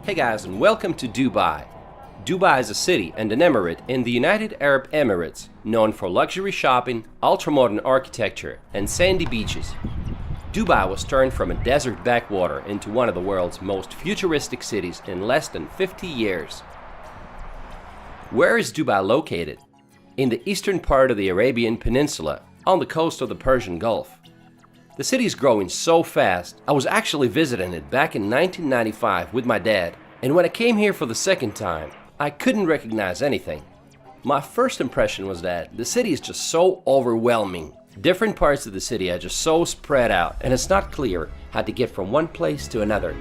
Hey guys, and welcome to Dubai. Dubai is a city and an emirate in the United Arab Emirates, known for luxury shopping, ultra-modern architecture, and sandy beaches. Dubai was turned from a desert backwater into one of the world's most futuristic cities in less than 50 years. Where is Dubai located? In the eastern part of the Arabian Peninsula, on the coast of the Persian Gulf. The city is growing so fast, I was actually visiting it back in 1995 with my dad, and when I came here for the second time, I couldn't recognize anything. My first impression was that the city is just so overwhelming. Different parts of the city are just so spread out, and it's not clear how to get from one place to another.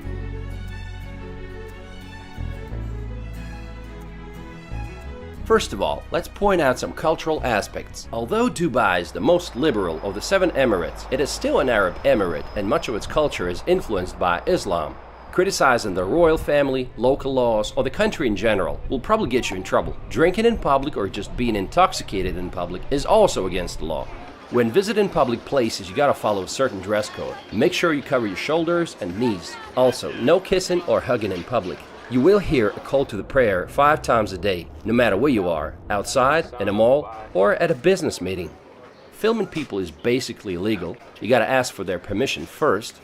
First of all, let's point out some cultural aspects. Although Dubai is the most liberal of the 7 emirates, it is still an Arab emirate, and much of its culture is influenced by Islam. Criticizing the royal family, local laws, or the country in general will probably get you in trouble. Drinking in public or just being intoxicated in public is also against the law. When visiting public places, you gotta follow a certain dress code. Make sure you cover your shoulders and knees. Also, no kissing or hugging in public. You will hear a call to the prayer 5 times a day, no matter where you are, outside, in a mall, or at a business meeting. Filming people is basically illegal. You gotta ask for their permission first.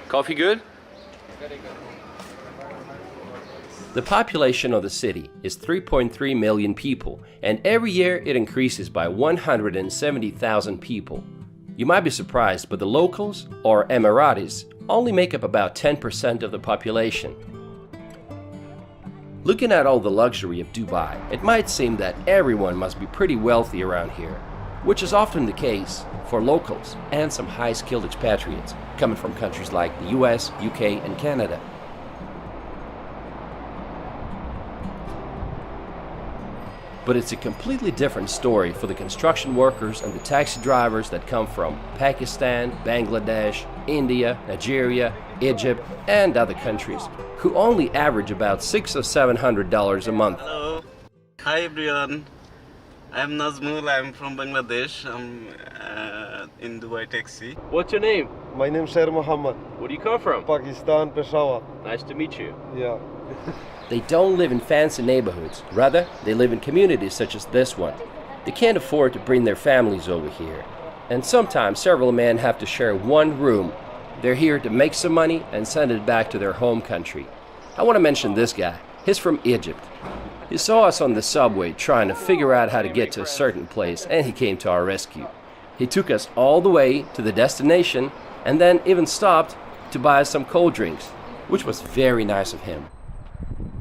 Coffee good? Very good. The population of the city is 3.3 million people, and every year it increases by 170,000 people. You might be surprised, but the locals, or Emiratis, only make up about 10% of the population. Looking at all the luxury of Dubai, it might seem that everyone must be pretty wealthy around here, which is often the case for locals and some high-skilled expatriates coming from countries like the US, UK, and Canada. But it's a completely different story for the construction workers and the taxi drivers that come from Pakistan, Bangladesh, India, Nigeria, Egypt, and other countries, who only average about $600 or $700 a month. Hello. Hi everyone. I'm Nazmul. I'm from Bangladesh. I'm in Dubai taxi. What's your name? My name is Sher Muhammad. Where do you come from? Pakistan, Peshawar. Nice to meet you. Yeah. They don't live in fancy neighborhoods. Rather, they live in communities such as this one. They can't afford to bring their families over here. And sometimes several men have to share one room. They're here to make some money and send it back to their home country. I want to mention this guy. He's from Egypt. He saw us on the subway trying to figure out how to get to a certain place, and he came to our rescue. He took us all the way to the destination and then even stopped to buy us some cold drinks, which was very nice of him.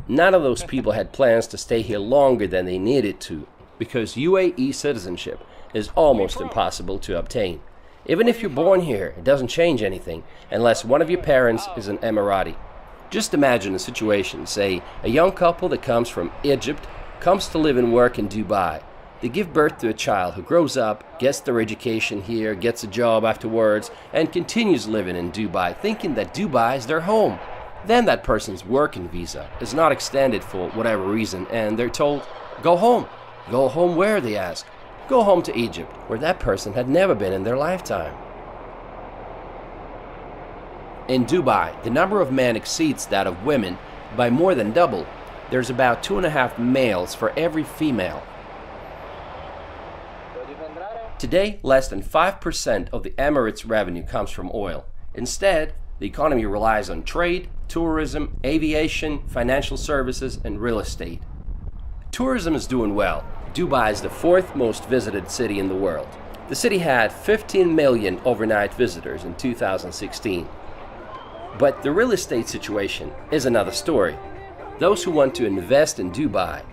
None of those people had plans to stay here longer than they needed to, because UAE citizenship is almost impossible to obtain. Even if you're born here, it doesn't change anything unless one of your parents is an Emirati. Just imagine a situation, say a young couple that comes from Egypt comes to live and work in Dubai. They give birth to a child who grows up, gets their education here, gets a job afterwards, and continues living in Dubai, thinking that Dubai is their home. Then that person's working visa is not extended for whatever reason, and they're told, go home. Go home where, they ask. Go home to Egypt, where that person had never been in their lifetime. In Dubai, the number of men exceeds that of women by more than double. There's about 2.5 males for every female. Today, less than 5% of the Emirates' revenue comes from oil. Instead, the economy relies on trade, tourism, aviation, financial services, and real estate. Tourism is doing well. Dubai is the 4th most visited city in the world. The city had 15 million overnight visitors in 2016. But the real estate situation is another story. Those who want to invest in Dubai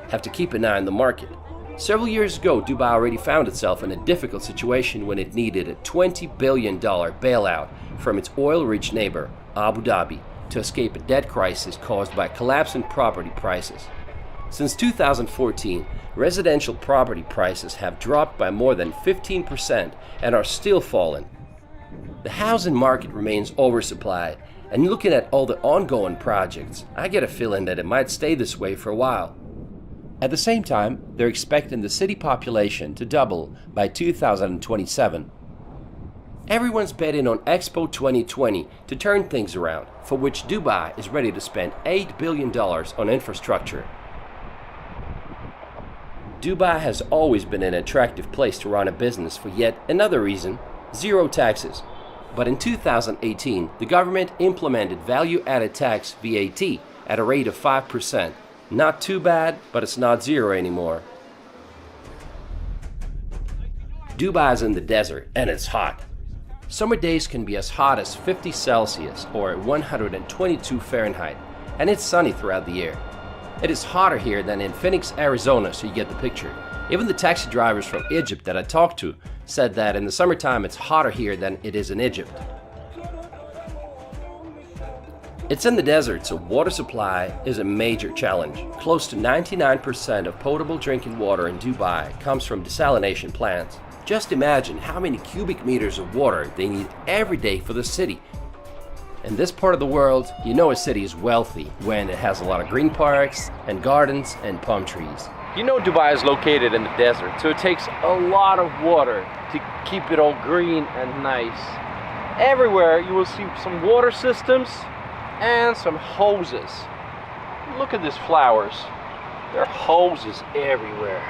have to keep an eye on the market. Several years ago, Dubai already found itself in a difficult situation when it needed a $20 billion bailout from its oil-rich neighbor, Abu Dhabi, to escape a debt crisis caused by collapsing property prices. Since 2014, residential property prices have dropped by more than 15% and are still falling. The housing market remains oversupplied, and looking at all the ongoing projects, I get a feeling that it might stay this way for a while. At the same time, they're expecting the city population to double by 2027. Everyone's betting on Expo 2020 to turn things around, for which Dubai is ready to spend $8 billion on infrastructure. Dubai has always been an attractive place to run a business for yet another reason: zero taxes. But in 2018, the government implemented value-added tax VAT at a rate of 5%. Not too bad, but it's not zero anymore. Dubai is in the desert and it's hot. Summer days can be as hot as 50 Celsius or 122 Fahrenheit, and it's sunny throughout the year. It is hotter here than in Phoenix, Arizona, so you get the picture. Even the taxi drivers from Egypt that I talked to said that in the summertime it's hotter here than it is in Egypt. It's in the desert, so water supply is a major challenge. Close to 99% of potable drinking water in Dubai comes from desalination plants. Just imagine how many cubic meters of water they need every day for the city. In this part of the world, you know a city is wealthy when it has a lot of green parks and gardens and palm trees. You know Dubai is located in the desert, so it takes a lot of water to keep it all green and nice. Everywhere you will see some water systems and some hoses. Look at these flowers. There are hoses everywhere.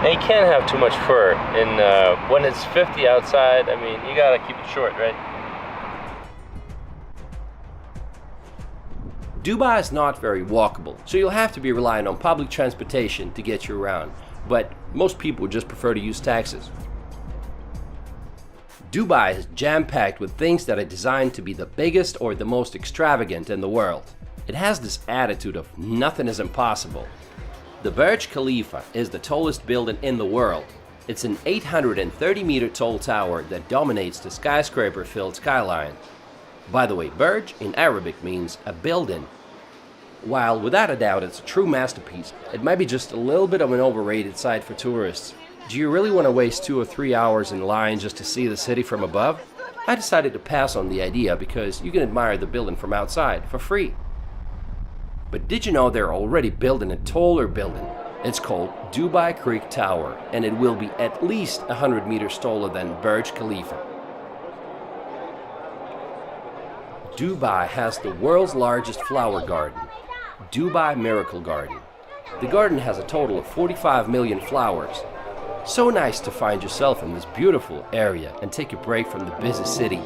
And you can't have too much fur. And when it's 50 outside, I mean, you gotta keep it short, right? Dubai is not very walkable, so you'll have to be relying on public transportation to get you around. But most people just prefer to use taxis. Dubai is jam-packed with things that are designed to be the biggest or the most extravagant in the world. It has this attitude of nothing is impossible. The Burj Khalifa is the tallest building in the world. It's an 830-meter tall tower that dominates the skyscraper-filled skyline. By the way, Burj in Arabic means a building. While without a doubt it's a true masterpiece, it might be just a little bit of an overrated site for tourists. Do you really want to waste 2 or 3 hours in line just to see the city from above? I decided to pass on the idea because you can admire the building from outside for free. But did you know they're already building a taller building? It's called Dubai Creek Tower, and it will be at least 100 meters taller than Burj Khalifa. Dubai has the world's largest flower garden, Dubai Miracle Garden. The garden has a total of 45 million flowers. So nice to find yourself in this beautiful area and take a break from the busy city.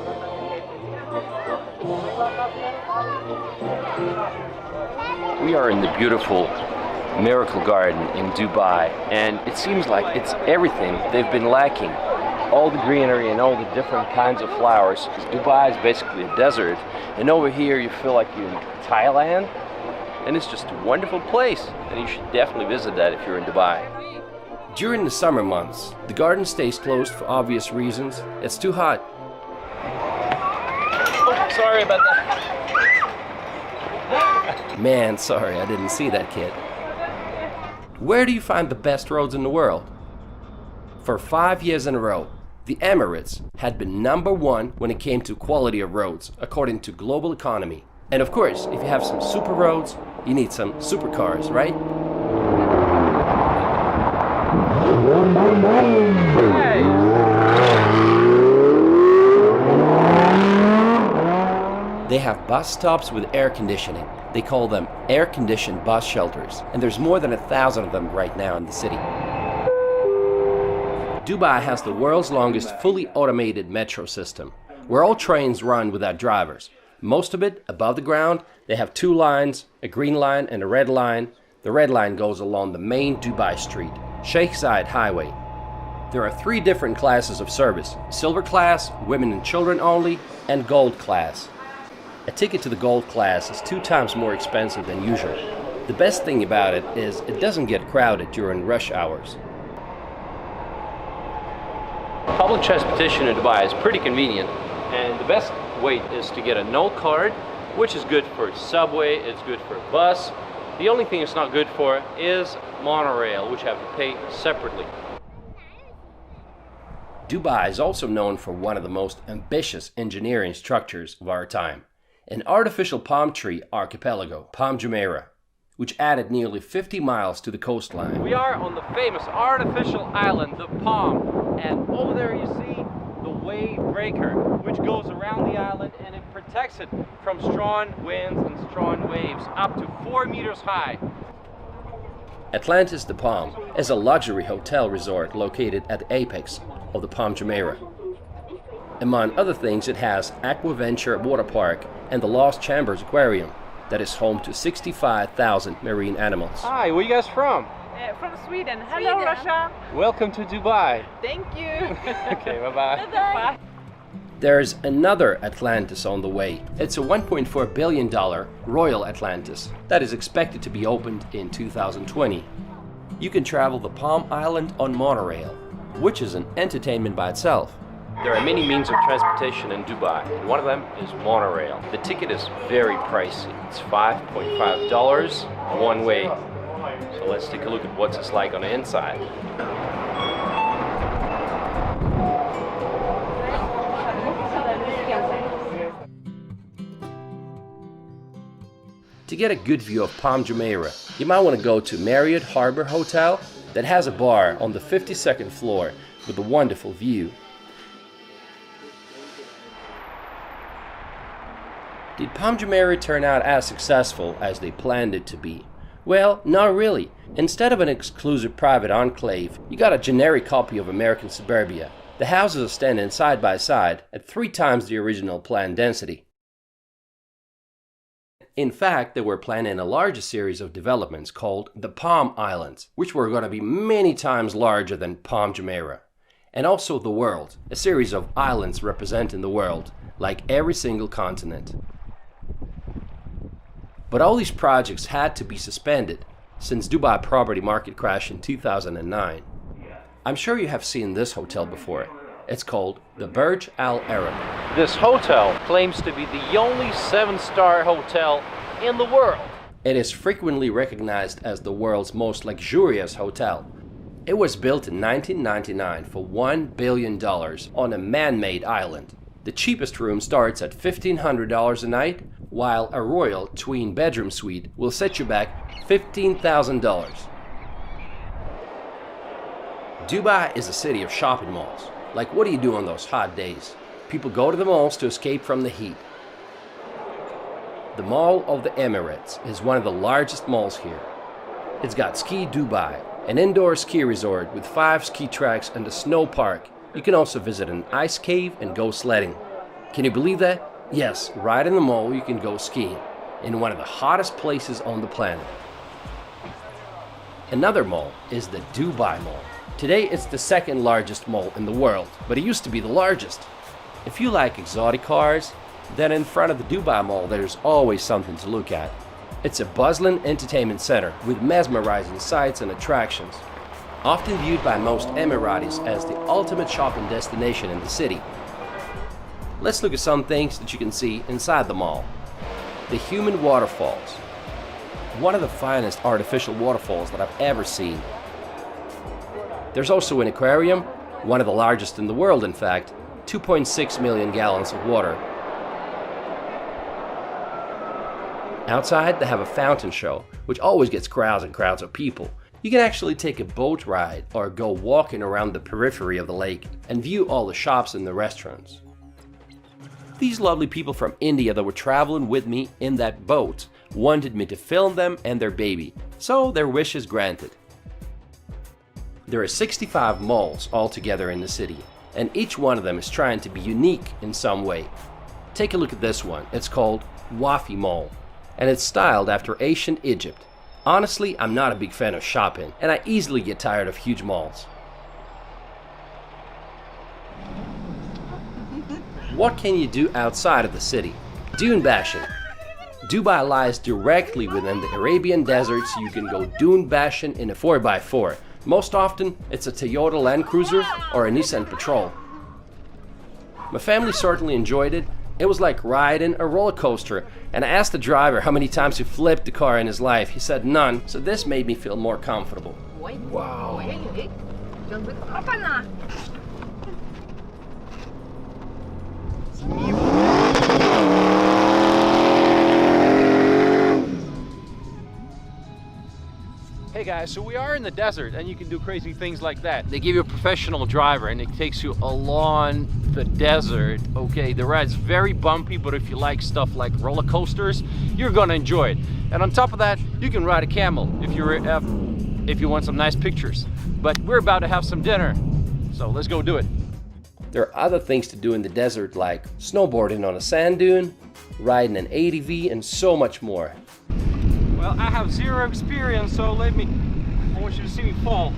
We are in the beautiful Miracle Garden in Dubai, and it seems like it's everything they've been lacking. All the greenery and all the different kinds of flowers. Dubai is basically a desert, and over here you feel like you're in Thailand, and it's just a wonderful place, and you should definitely visit that if you're in Dubai. During the summer months, the garden stays closed for obvious reasons. It's too hot. Oh, sorry about that. Man, sorry, I didn't see that, kid. Where do you find the best roads in the world? For 5 years in a row, the Emirates had been #1 when it came to quality of roads, according to Global Economy. And of course, if you have some super roads, you need some supercars, right? They have bus stops with air conditioning. They call them air-conditioned bus shelters, and there's more than 1,000 of them right now in the city. Dubai has the world's longest fully automated metro system, where all trains run without drivers. Most of it above the ground. They have 2 lines, a green line and a red line. The red line goes along the main Dubai street, Sheikh Zayed Highway. There are 3 different classes of service: silver class, women and children only, and gold class. A ticket to the gold class is 2 times more expensive than usual. The best thing about it is it doesn't get crowded during rush hours. Public transportation in Dubai is pretty convenient, and the best way is to get a note card, which is good for subway, it's good for bus. The only thing it's not good for is monorail, which you have to pay separately. Dubai is also known for one of the most ambitious engineering structures of our time: an artificial palm tree archipelago, Palm Jumeirah, which added nearly 50 miles to the coastline. We are on the famous artificial island, the Palm. And over there you see the wave breaker, which goes around the island and it protects it from strong winds and strong waves up to 4 meters high. Atlantis de Palm is a luxury hotel resort located at the apex of the Palm Jumeirah. Among other things, it has Aquaventure Water Park and the Lost Chambers Aquarium that is home to 65,000 marine animals. Hi, where you guys from? From Sweden. Hello, Russia. Welcome to Dubai. Thank you. Okay, bye-bye. Bye. There's another Atlantis on the way. It's a $1.4 billion Royal Atlantis that is expected to be opened in 2020. You can travel the Palm Island on monorail, which is an entertainment by itself. There are many means of transportation in Dubai, and one of them is monorail. The ticket is very pricey. It's $5.5 one way. So let's take a look at what it's like on the inside. To get a good view of Palm Jumeirah, you might want to go to Marriott Harbor Hotel that has a bar on the 52nd floor with a wonderful view. Did Palm Jumeirah turn out as successful as they planned it to be? Well, not really. Instead of an exclusive private enclave, you got a generic copy of American suburbia. The houses are standing side by side at 3 times the original planned density. In fact, they were planning a larger series of developments called the Palm Islands, which were going to be many times larger than Palm Jumeirah. And also the world, a series of islands representing the world, like every single continent. But all these projects had to be suspended since Dubai property market crashed in 2009. I'm sure you have seen this hotel before. It's called the Burj Al Arab. This hotel claims to be the only 7-star hotel in the world. It is frequently recognized as the world's most luxurious hotel. It was built in 1999 for $1 billion on a man-made island. The cheapest room starts at $1,500 a night, while a royal twin bedroom suite will set you back $15,000. Dubai is a city of shopping malls. Like, what do you do on those hot days? People go to the malls to escape from the heat. The Mall of the Emirates is one of the largest malls here. It's got Ski Dubai, an indoor ski resort with 5 ski tracks and a snow park. You can also visit an ice cave and go sledding. Can you believe that? Yes, right in the mall you can go skiing, in one of the hottest places on the planet. Another mall is the Dubai Mall. Today it's the 2nd largest mall in the world, but it used to be the largest. If you like exotic cars, then in front of the Dubai Mall there's always something to look at. It's a bustling entertainment center with mesmerizing sights and attractions, often viewed by most Emiratis as the ultimate shopping destination in the city. Let's look at some things that you can see inside the mall. The Human Waterfalls. One of the finest artificial waterfalls that I've ever seen. There's also an aquarium, one of the largest in the world in fact, 2.6 million gallons of water. Outside they have a fountain show, which always gets crowds and crowds of people. You can actually take a boat ride or go walking around the periphery of the lake and view all the shops and the restaurants. These lovely people from India that were traveling with me in that boat wanted me to film them and their baby, so their wish is granted. There are 65 malls altogether in the city, and each one of them is trying to be unique in some way. Take a look at this one. It's called Wafi Mall, and it's styled after ancient Egypt. Honestly, I'm not a big fan of shopping, and I easily get tired of huge malls. What can you do outside of the city? Dune bashing. Dubai lies directly within the Arabian desert, so you can go dune bashing in a 4x4. Most often, it's a Toyota Land Cruiser or a Nissan Patrol. My family certainly enjoyed it. It was like riding a roller coaster, and I asked the driver how many times he flipped the car in his life. He said none, so this made me feel more comfortable. Wow. Hey Okay guys, so we are in the desert and you can do crazy things like that. They give you a professional driver and it takes you along the desert. Okay, the ride's very bumpy, but if you like stuff like roller coasters, you're gonna enjoy it. And on top of that, you can ride a camel if you want some nice pictures. But we're about to have some dinner, so let's go do it. There are other things to do in the desert like snowboarding on a sand dune, riding an ATV, and so much more. Well, I have zero experience, so I want you to see me fall.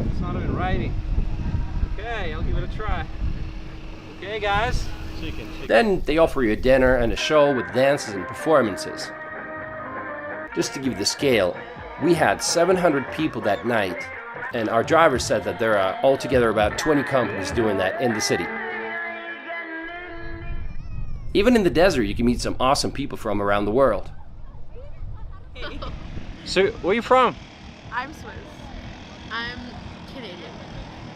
It's not even riding. Okay, I'll give it a try. Okay, guys. Chicken. Then they offer you a dinner and a show with dances and performances. Just to give you the scale, we had 700 people that night, and our driver said that there are altogether about 20 companies doing that in the city. Even in the desert, you can meet some awesome people from around the world. So, where are you from? I'm Swiss. I'm Canadian.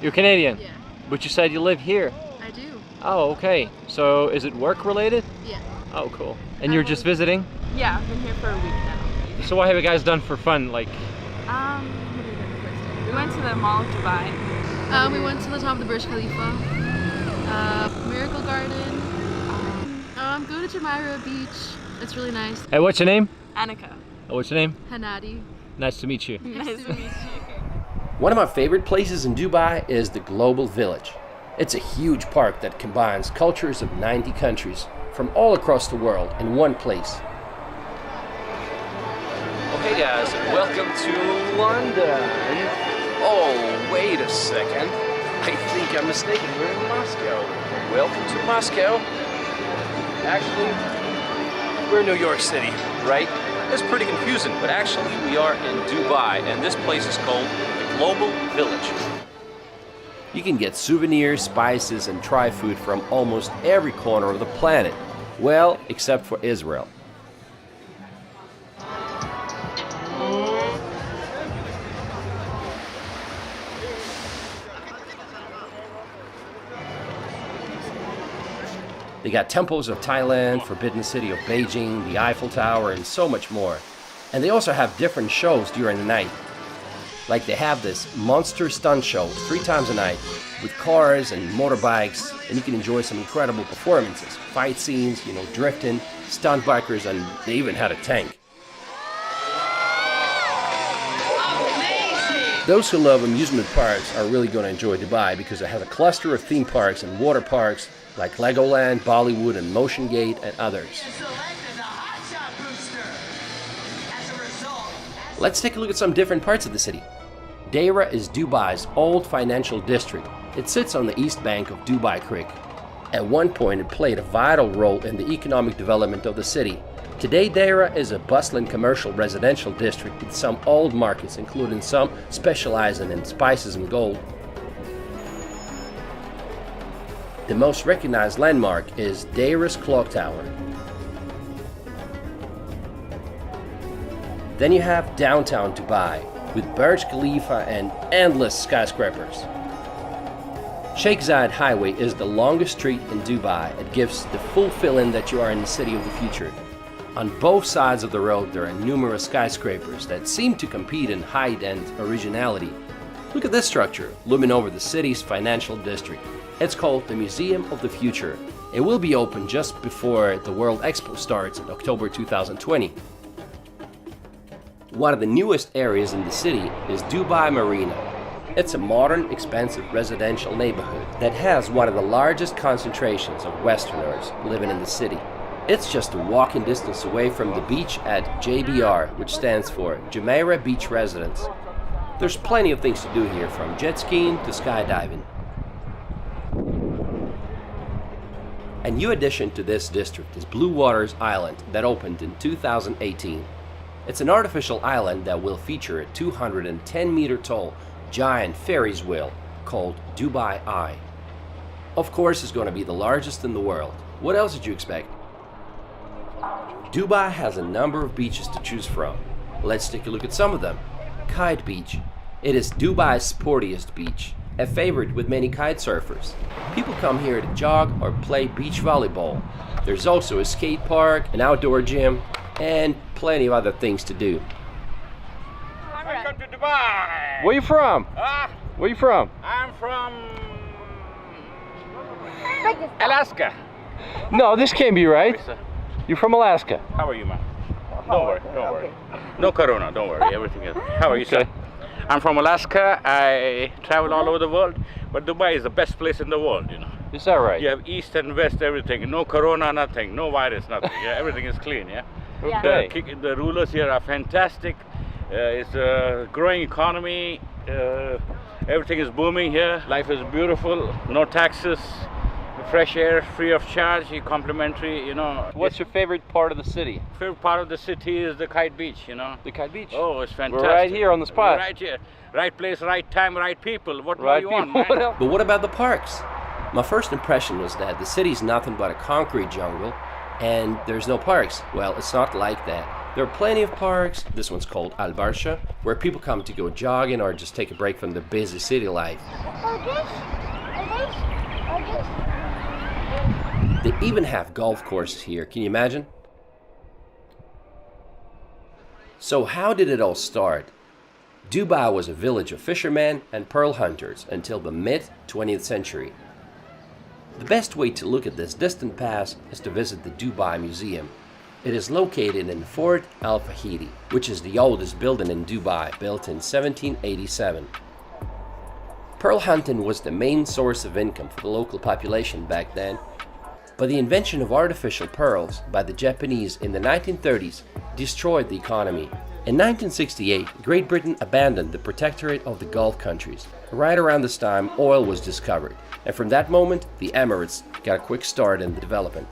You're Canadian? Yeah. But you said you live here. I do. Oh, okay. So, is it work related? Yeah. Oh, cool. And you're just visiting? Yeah, I've been here for a week now. So what have you guys done for fun? Like, What did we do the first day? We went to the Mall of Dubai. We went to the top of the Burj Khalifa, Miracle Garden. Go to Jumeirah Beach. It's really nice. hey, what's your name? Annika. Oh, what's your name? Hanadi. Nice to meet you. Nice to meet you. One of my favorite places in Dubai is the Global Village. It's a huge park that combines cultures of 90 countries from all across the world in one place. Okay guys, welcome to London. Oh, wait a second. I think I'm mistaken. We're in Moscow. Welcome to Moscow. Actually, we're in New York City, right? It's pretty confusing, but actually we are in Dubai, and this place is called the Global Village. You can get souvenirs, spices, and try food from almost every corner of the planet. Well, except for Israel. They got temples of Thailand, Forbidden City of Beijing, the Eiffel Tower, and so much more. And they also have different shows during the night. Like they have this monster stunt show 3 times a night with cars and motorbikes, and you can enjoy some incredible performances, fight scenes, drifting, stunt bikers, and they even had a tank. Those who love amusement parks are really going to enjoy Dubai because it has a cluster of theme parks and water parks like Legoland, Bollywood, and Motion Gate, and others. Let's take a look at some different parts of the city. Deira is Dubai's old financial district. It sits on the east bank of Dubai Creek. At one point, it played a vital role in the economic development of the city. Today, Deira is a bustling commercial residential district with some old markets, including some specializing in spices and gold. The most recognized landmark is Deira's Clock Tower. Then you have downtown Dubai, with Burj Khalifa and endless skyscrapers. Sheikh Zayed Highway is the longest street in Dubai. It gives the full feeling that you are in the city of the future. On both sides of the road there are numerous skyscrapers that seem to compete in height and originality. Look at this structure, looming over the city's financial district. It's called the Museum of the Future. It will be open just before the World Expo starts in October 2020. One of the newest areas in the city is Dubai Marina. It's a modern, expensive residential neighborhood that has one of the largest concentrations of Westerners living in the city. It's just a walking distance away from the beach at JBR, which stands for Jumeirah Beach Residence. There's plenty of things to do here, from jet skiing to skydiving. A new addition to this district is Blue Waters Island that opened in 2018. It's an artificial island that will feature a 210-meter tall giant Ferris wheel called Dubai Eye. Of course, it's going to be the largest in the world. What else did you expect? Dubai has a number of beaches to choose from. Let's take a look at some of them. Kite Beach. It is Dubai's sportiest beach, a favorite with many kite surfers. People come here to jog or play beach volleyball. There's also a skate park, an outdoor gym, and plenty of other things to do. Dubai. Where you from? Where you from? I'm from Alaska. No, this can't be right. You're from Alaska. How are you, man? Don't worry, don't worry. No corona, don't worry. Everything is. How are you, sir? I'm from Alaska. I travel all over the world, but Dubai is the best place in the world, you know. Is that right? You have east and west, everything. No corona, nothing. No virus, nothing. Yeah, everything is clean, yeah? Okay. The rulers here are fantastic. It's a growing economy. Everything is booming here. Life is beautiful. No taxes. Fresh air, free of charge, complimentary, you know. What's your favorite part of the city? Favorite part of the city is the Kite Beach, you know. The Kite Beach? Oh, it's fantastic. We're right here on the spot. We're right here. Right place, right time, right people. What more you want, man? But what about the parks? My first impression was that the city's nothing but a concrete jungle and there's no parks. Well, it's not like that. There are plenty of parks. This one's called Al Barsha, where people come to go jogging or just take a break from the busy city life. They even have golf courses here, can you imagine? So how did it all start? Dubai was a village of fishermen and pearl hunters until the mid-20th century. The best way to look at this distant past is to visit the Dubai Museum. It is located in Fort Al Fahidi, which is the oldest building in Dubai, built in 1787. Pearl hunting was the main source of income for the local population back then, but the invention of artificial pearls by the Japanese in the 1930s destroyed the economy. In 1968, Great Britain abandoned the protectorate of the Gulf countries. Right around this time, oil was discovered, and from that moment, the Emirates got a quick start in the development.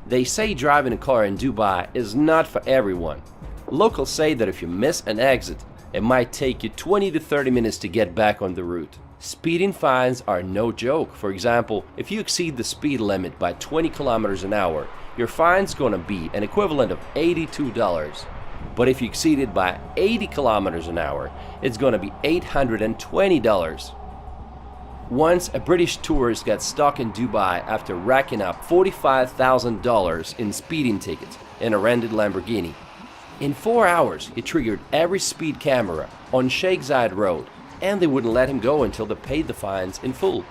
They say driving a car in Dubai is not for everyone. Locals say that if you miss an exit, it might take you 20 to 30 minutes to get back on the route. Speeding fines are no joke. For example, if you exceed the speed limit by 20 kilometers an hour, your fine's going to be an equivalent of $82. But if you exceed it by 80 kilometers an hour, it's going to be $820. Once, a British tourist got stuck in Dubai after racking up $45,000 in speeding tickets in a rented Lamborghini. In 4 hours, he triggered every speed camera on Sheikh Zayed Road, and they wouldn't let him go until they paid the fines in full.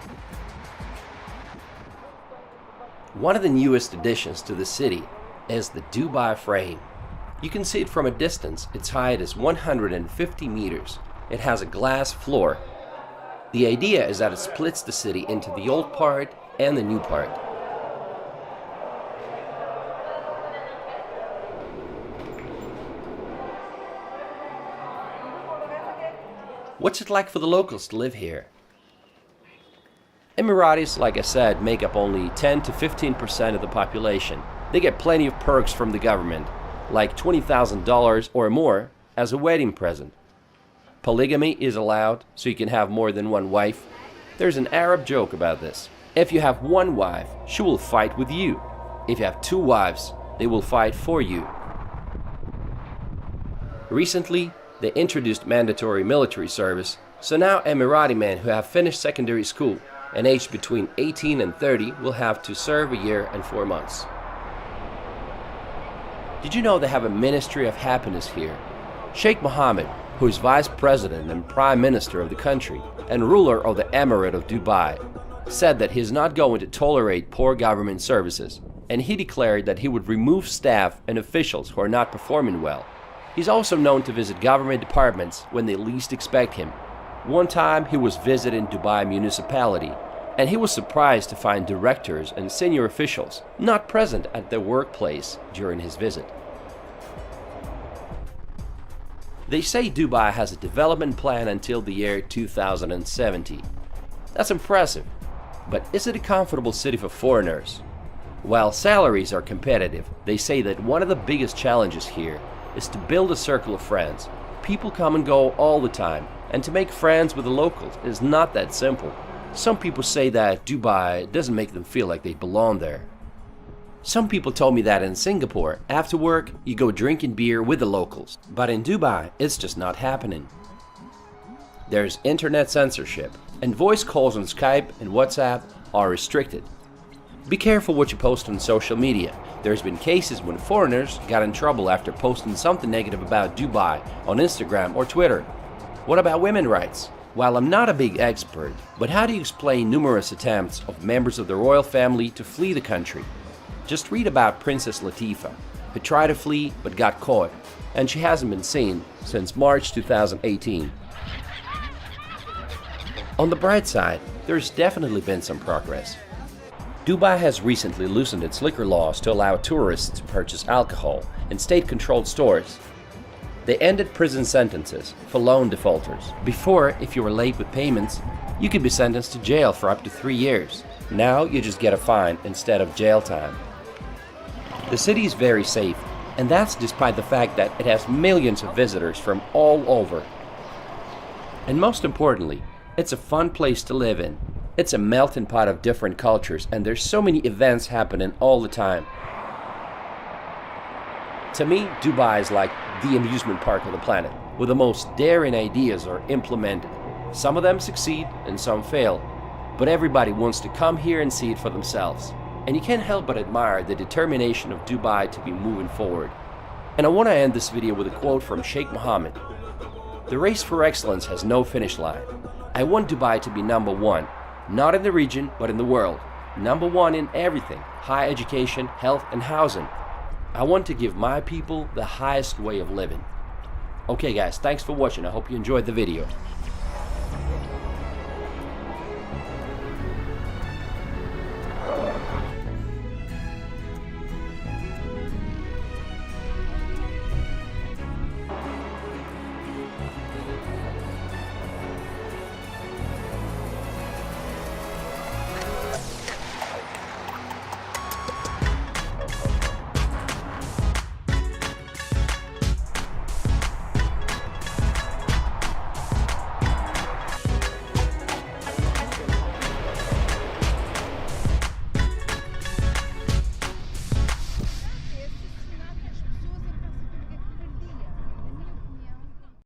One of the newest additions to the city is the Dubai Frame. You can see it from a distance. Its height is 150 meters. It has a glass floor. The idea is that it splits the city into the old part and the new part. What's it like for the locals to live here? Emiratis, like I said, make up only 10 to 15% of the population. They get plenty of perks from the government, like $20,000 or more as a wedding present. Polygamy is allowed, so you can have more than one wife. There's an Arab joke about this. If you have one wife, she will fight with you. If you have two wives, they will fight for you. Recently, they introduced mandatory military service, so now Emirati men who have finished secondary school and aged between 18 and 30 will have to serve a year and 4 months. Did you know they have a Ministry of Happiness here? Sheikh Mohammed, who is Vice President and Prime Minister of the country and ruler of the Emirate of Dubai, said that he is not going to tolerate poor government services, and he declared that he would remove staff and officials who are not performing well. He's also known to visit government departments when they least expect him. One time he was visiting Dubai municipality, and he was surprised to find directors and senior officials not present at their workplace during his visit. They say Dubai has a development plan until the year 2070. That's impressive, but is it a comfortable city for foreigners? While salaries are competitive, they say that one of the biggest challenges here is to build a circle of friends. People come and go all the time, and to make friends with the locals is not that simple. Some people say that Dubai doesn't make them feel like they belong there. Some people told me that in Singapore, after work, you go drinking beer with the locals. But in Dubai, it's just not happening. There's internet censorship, and voice calls on Skype and WhatsApp are restricted. Be careful what you post on social media. There's been cases when foreigners got in trouble after posting something negative about Dubai on Instagram or Twitter. What about women's rights? While I'm not a big expert, but how do you explain numerous attempts of members of the royal family to flee the country? Just read about Princess Latifah, who tried to flee but got caught, and she hasn't been seen since March 2018. On the bright side, there's definitely been some progress. Dubai has recently loosened its liquor laws to allow tourists to purchase alcohol in state-controlled stores. They ended prison sentences for loan defaulters. Before, if you were late with payments, you could be sentenced to jail for up to 3 years. Now you just get a fine instead of jail time. The city is very safe, and that's despite the fact that it has millions of visitors from all over. And most importantly, it's a fun place to live in. It's a melting pot of different cultures, and there's so many events happening all the time. To me, Dubai is like the amusement park of the planet, where the most daring ideas are implemented. Some of them succeed and some fail, but everybody wants to come here and see it for themselves. And you can't help but admire the determination of Dubai to be moving forward. And I want to end this video with a quote from Sheikh Mohammed. The race for excellence has no finish line. I want Dubai to be number one. Not in the region, but in the world. Number one in everything: high education, health, and housing. I want to give my people the highest way of living. Okay guys, thanks for watching. I hope you enjoyed the video.